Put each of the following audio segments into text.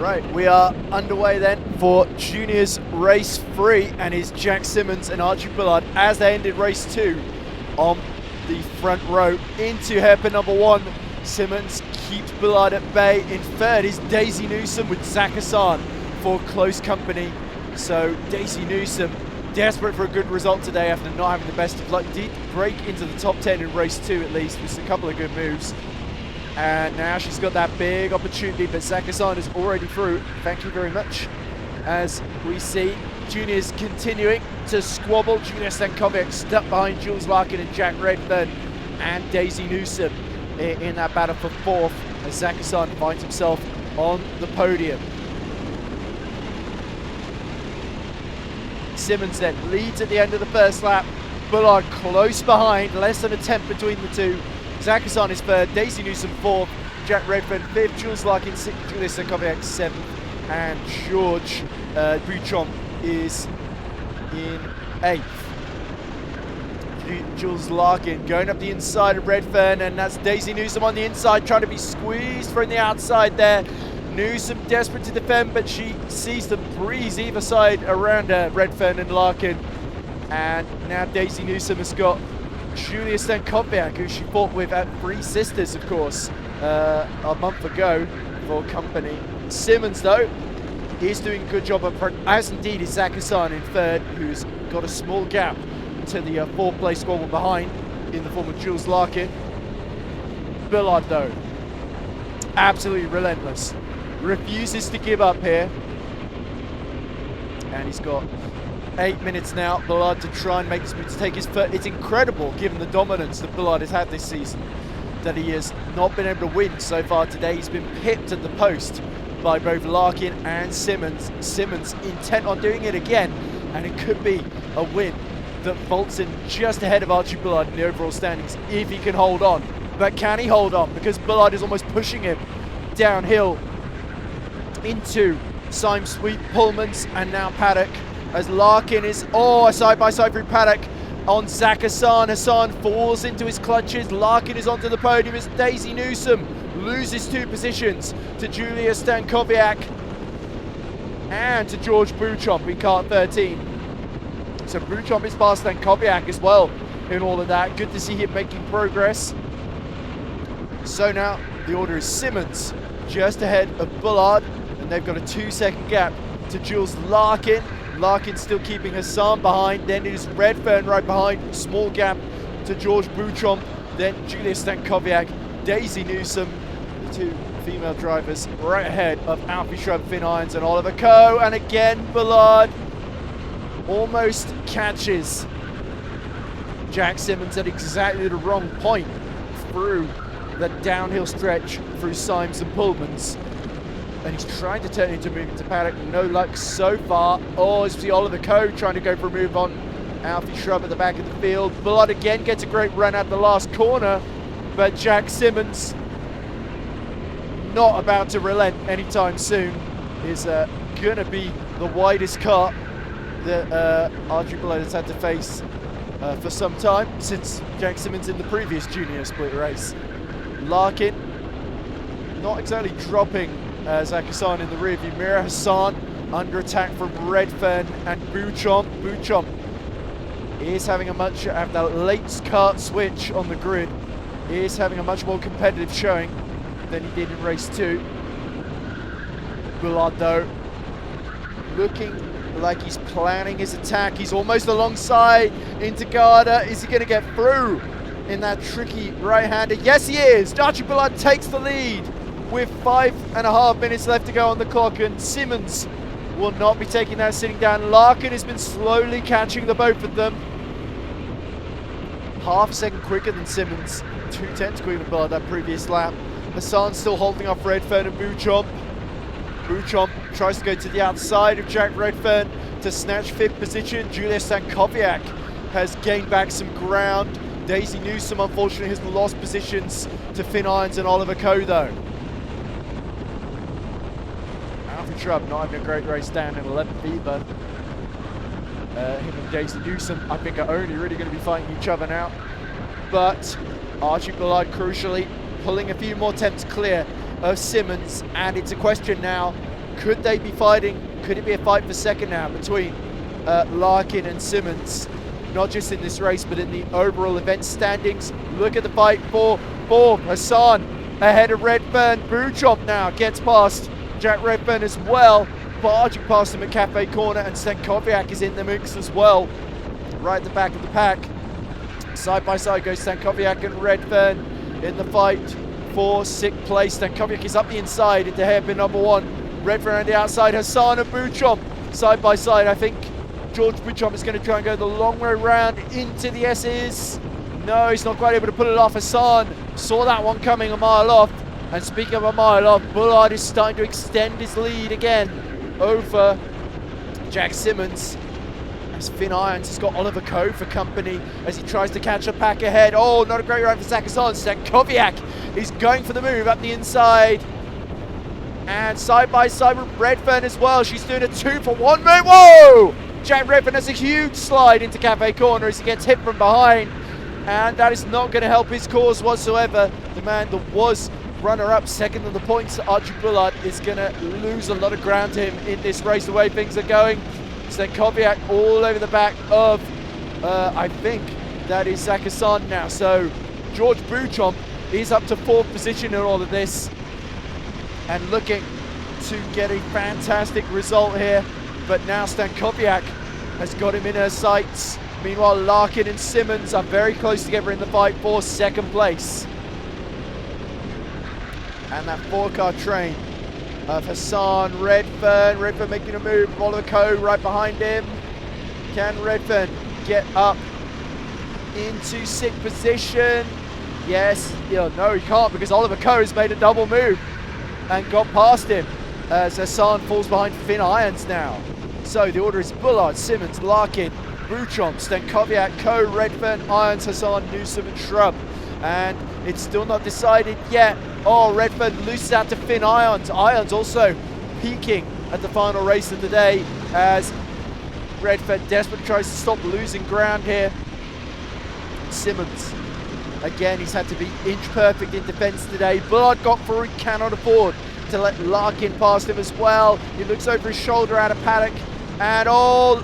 Right, we are underway then for Juniors Race 3, and it's Jack Simmons and Archie Bullard as they ended Race 2 on the front row into hairpin number 1. Simmons keeps Bullard at bay. In third is Daisy Newsome with Zach Hassan for close company. So Daisy Newsome, desperate for a good result today after not having the best of luck, did break into the top 10 in Race 2 at least with a couple of good moves. And now she's got that big opportunity, but Zach Hassan is already through. Thank you very much. As we see juniors continuing to squabble. Julia Stankovic stuck behind Jules Larkin and Jack Redfern and Daisy Newsome in that battle for fourth, as Zach Hassan finds himself on the podium. Simmons then leads at the end of the first lap. Bullard close behind, less than a tenth between the two. Zach Hassan is third, Daisy Newsome fourth, Jack Redfern fifth, Jules Larkin sixth, Julia Stankovic seventh, and George Buchon is in eighth. Jules Larkin going up the inside of Redfern, and that's Daisy Newsome on the inside trying to be squeezed from the outside there. Newsome desperate to defend, but she sees the breeze either side around Redfern and Larkin. And now Daisy Newsome has got Julia Stankovic, who she fought with at Three Sisters, of course, a month ago for company. Simmons, though, is doing a good job up front, as indeed is Zach Hassan in third, who's got a small gap to the fourth place squabble behind in the form of Jules Larkin. Bullard, though, absolutely relentless, refuses to give up here, and he's got 8 minutes now, Bullard, to try and make this move to take his foot. It's incredible, given the dominance that Bullard has had this season, that he has not been able to win so far today. He's been pipped at the post by both Larkin and Simmons. Simmons intent on doing it again, and it could be a win that vaults in just ahead of Archie Bullard in the overall standings if he can hold on. But can he hold on? Because Bullard is almost pushing him downhill into Syme Sweet, Pullmans, and now Paddock, as Larkin is, a side-by-side through Paddock on Zach Hassan. Hassan falls into his clutches. Larkin is onto the podium as Daisy Newsome loses 2 positions to Julia Stankovic and to George Buchon in kart 13. So Buchon is past Stankovic as well in all of that. Good to see him making progress. So now the order is Simmons just ahead of Bullard, and they've got a 2-second gap to Jules Larkin. Larkin still keeping Hassan behind, then it is Redfern right behind, small gap to George Buchon, then Julia Stankovic, Daisy Newsome, the 2 female drivers right ahead of Alfie Shrub, Finn Irons and Oliver Coe, and again Bullard almost catches Jack Simmons at exactly the wrong point through the downhill stretch through Symes and Pullmans. And he's trying to turn into moving to Paddock. No luck so far. It's the Oliver Coe trying to go for a move on Alfie Shrub at the back of the field. Bullard again gets a great run at the last corner, but Jack Simmons, not about to relent anytime soon, is going to be the widest kart that Archie Bullard has had to face for some time, since Jack Simmons in the previous junior split race. Larkin not exactly dropping Zach Hassan in the rearview mirror. Hassan under attack from Redfern and Buchon. Buchon is having after that late kart switch on the grid, is having a much more competitive showing than he did in race 2. Bullard, though, looking like he's planning his attack. He's almost alongside into Garda. Is he going to get through in that tricky right-hander? Yes, he is. Archie Bullard takes the lead with 5.5 minutes left to go on the clock, and Simmons will not be taking that sitting down. Larkin has been slowly catching the both of them. Half a second quicker than Simmons, 2/10 quicker than Bullard that previous lap. Hassan still holding off Redfern and Buchon. Buchon tries to go to the outside of Jack Redfern to snatch 5th position. Julia Stankovic has gained back some ground. Daisy Newsome, unfortunately, has lost positions to Finn Irons and Oliver Coe, though. Alfie Shrub not having a great race down in 11th either. Him and Daisy Newsome, I think, are only really going to be fighting each other now. But Archie Bullard, crucially, pulling a few more tenths clear of Simmons, and it's a question now Could they be fighting? Could it be a fight for second now between Larkin and Simmons? Not just in this race, but in the overall event standings. Look at the fight for Hassan ahead of Redfern. Buchomp now gets past Jack Redfern as well, barging past him at Cafe Corner, and Stankowiak is in the mix as well, right at the back of the pack. Side by side goes Stankowiak and Redfern in the fight for 6th place. Stankowiak is up the inside into hairpin number 1. Redfern on the outside, Hassan and Buchomp side by side. I think George Buchomp is going to try and go the long way round into the S's. No, he's not quite able to pull it off. Hassan saw that one coming a mile off. And speaking of a mile off, Bullard is starting to extend his lead again over Jack Simmons. As Finn Irons has got Oliver Coe for company as he tries to catch a pack ahead. Oh, not a great ride for Zach Hassan. Stankowiak is going for the move up the inside. And side by side with Redfern as well. She's doing a 2-for-1 move. Whoa! Jack Redfern has a huge slide into Cafe Corner as he gets hit from behind. And that is not going to help his cause whatsoever. The man that was runner-up, second on the points, Archie Bullard, is going to lose a lot of ground to him in this race, the way things are going. Stankowiak all over the back of, I think that is Zach Hassan now. So George Buchomp is up to 4th position in all of this and looking to get a fantastic result here. But now Stankowiak has got him in her sights. Meanwhile, Larkin and Simmons are very close together in the fight for 2nd place. And that 4-car train of Hassan, Redfern making a move, Oliver Coe right behind him. Can Redfern get up into 6th position? Yes, no he can't, because Oliver Coe has made a double move and got past him as Hassan falls behind Finn Irons now. So the order is Bullard, Simmons, Larkin, Buchomp, Stankowiak, Coe, Redfern, Irons, Hassan, Newsome and Shrub. And it's still not decided yet. Oh, Redfern loses out to Finn Irons. Irons also peaking at the final race of the day as Redfern desperately tries to stop losing ground here. Simmons, again, he's had to be inch perfect in defense today. Bullard got through, he cannot afford to let Larkin past him as well. He looks over his shoulder out of paddock, and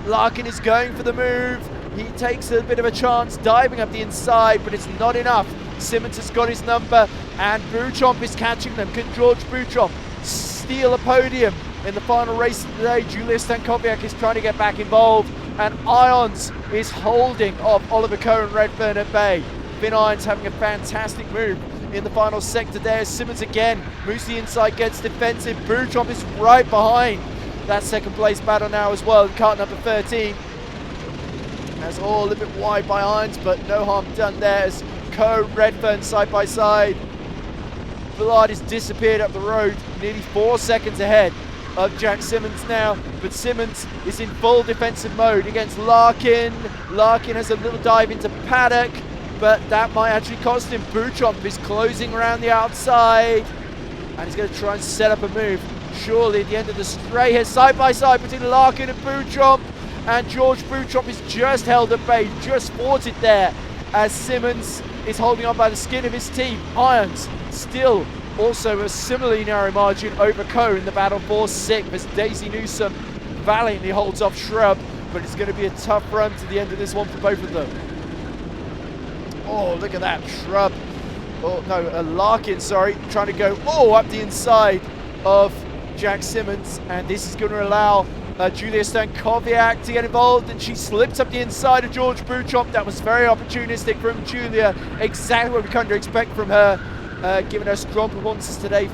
Larkin is going for the move. He takes a bit of a chance diving up the inside, but it's not enough. Simmons has got his number, and Buchomp is catching them. Can George Buchomp steal a podium in the final race of the day? Julia Stankowiak is trying to get back involved, and Irons is holding off Oliver Coe and Redfern at bay. Finn Irons having a fantastic move in the final sector there. Simmons again moves the inside, gets defensive. Buchomp is right behind that 2nd place battle now as well. Car number 13. That's all a little bit wide by Irons, but no harm done there as Coe, Redfern side by side. Bullard has disappeared up the road, nearly 4 seconds ahead of Jack Simmons now, but Simmons is in full defensive mode against Larkin. Larkin has a little dive into paddock, but that might actually cost him. Buchomp is closing around the outside, and he's going to try and set up a move. Surely at the end of the straight here, side by side between Larkin and Buchomp, and George Buchomp is just held at bay, just fought it there, as Simmons is holding on by the skin of his teeth. Irons still also a similarly narrow margin over Coe in the battle for 6th as Daisy Newsome valiantly holds off Shrub, but it's going to be a tough run to the end of this one for both of them. Oh, look at that, Shrub. Oh, no, Larkin, sorry, trying to go, up the inside of Jack Simmons, and this is going to allow Julia Stankowiak to get involved, and she slips up the inside of George Buchomp. That was very opportunistic from Julia, exactly what we come to expect from her, given her strong performances today.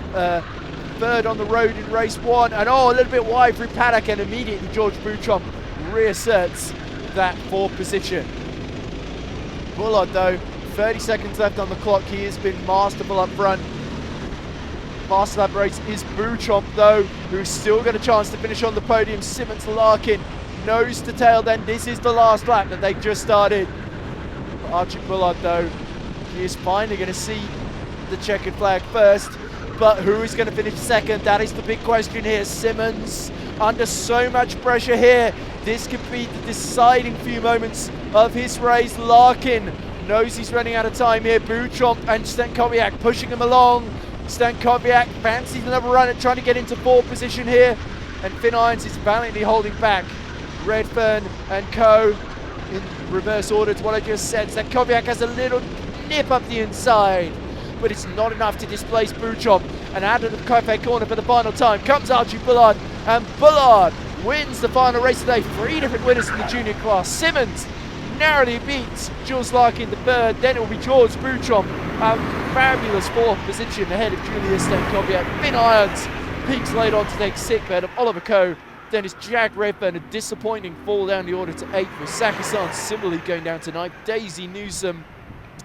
3rd on the road in race 1, and a little bit wide through paddock, and immediately George Buchomp reasserts that 4th position. Bullard though, 30 seconds left on the clock, he has been masterful up front. Fast lap race is Buchomp though, who's still got a chance to finish on the podium. Simmons, Larkin, nose to tail then. This is the last lap that they've just started. Archie Bullard though, he is finally going to see the checkered flag first, but who is going to finish 2nd? That is the big question here. Simmons under so much pressure here. This could be the deciding few moments of his race. Larkin knows he's running out of time here. Buchomp and Stankowiak pushing him along. Stankowiak fancies another run at trying to get into 4th position here, and Finn Irons is valiantly holding back Redfern and co. in reverse order to what I just said. Stankowiak has a little nip up the inside, but it's not enough to displace Buchom. And out of the cafe corner for the final time comes Archie Bullard, and Bullard wins the final race today. 3 different winners in the junior class. Simmons narrowly beats Jules Larkin the third, then it will be George Buchom. Fabulous 4th position ahead of Julius Stankowiak. Finn Irons peaks later on to take 6th ahead of Oliver Coe. Then it's Jack Redfern, a disappointing fall down the order to 8th, with Zach Hassan similarly going down to 9th. Daisy Newsome,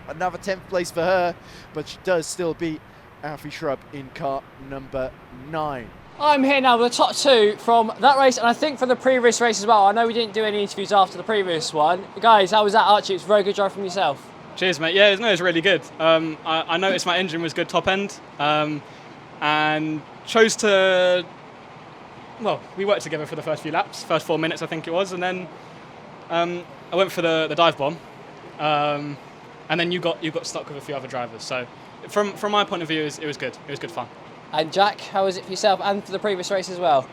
another 10th place for her, but she does still beat Alfie Shrub in car number 9. I'm here now with the top 2 from that race, and I think from the previous race as well. I know we didn't do any interviews after the previous one. Guys, how was that, Archie? It was a very good drive from yourself. Cheers, mate. Yeah, no, it was really good. I noticed my engine was good top end, and chose to... Well, we worked together for the first few laps, first 4 minutes I think it was, and then I went for the dive bomb, and then you got stuck with a few other drivers. So from my point of view, it was good. It was good fun. And Jack, how was it for yourself and for the previous race as well?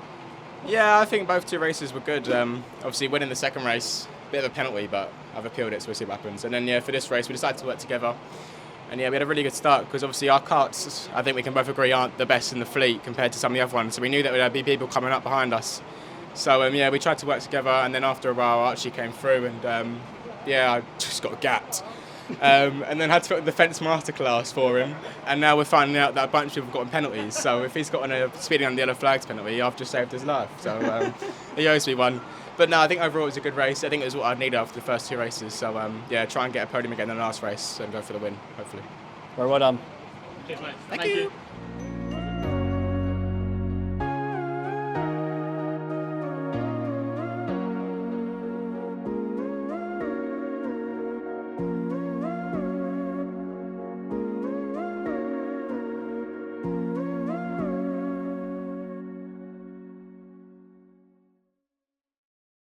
Yeah, I think both 2 races were good. Obviously winning the second race, bit of a penalty, but I've appealed it, so we'll see what happens. And then yeah, for this race we decided to work together. And yeah, we had a really good start because obviously our karts, I think we can both agree, aren't the best in the fleet compared to some of the other ones. So we knew that there'd be people coming up behind us. So yeah, we tried to work together, and then after a while Archie came through, and yeah, I just got gapped. And then had to put the defence masterclass for him, and now we're finding out that a bunch of people have gotten penalties. So if he's gotten a speeding on the yellow flags penalty, I've just saved his life. So he owes me one. But no, I think overall it was a good race. I think it was what I needed after the first 2 races. So yeah, try and get a podium again in the last race and go for the win, hopefully. Very well done. Cheers, mate. Thank you.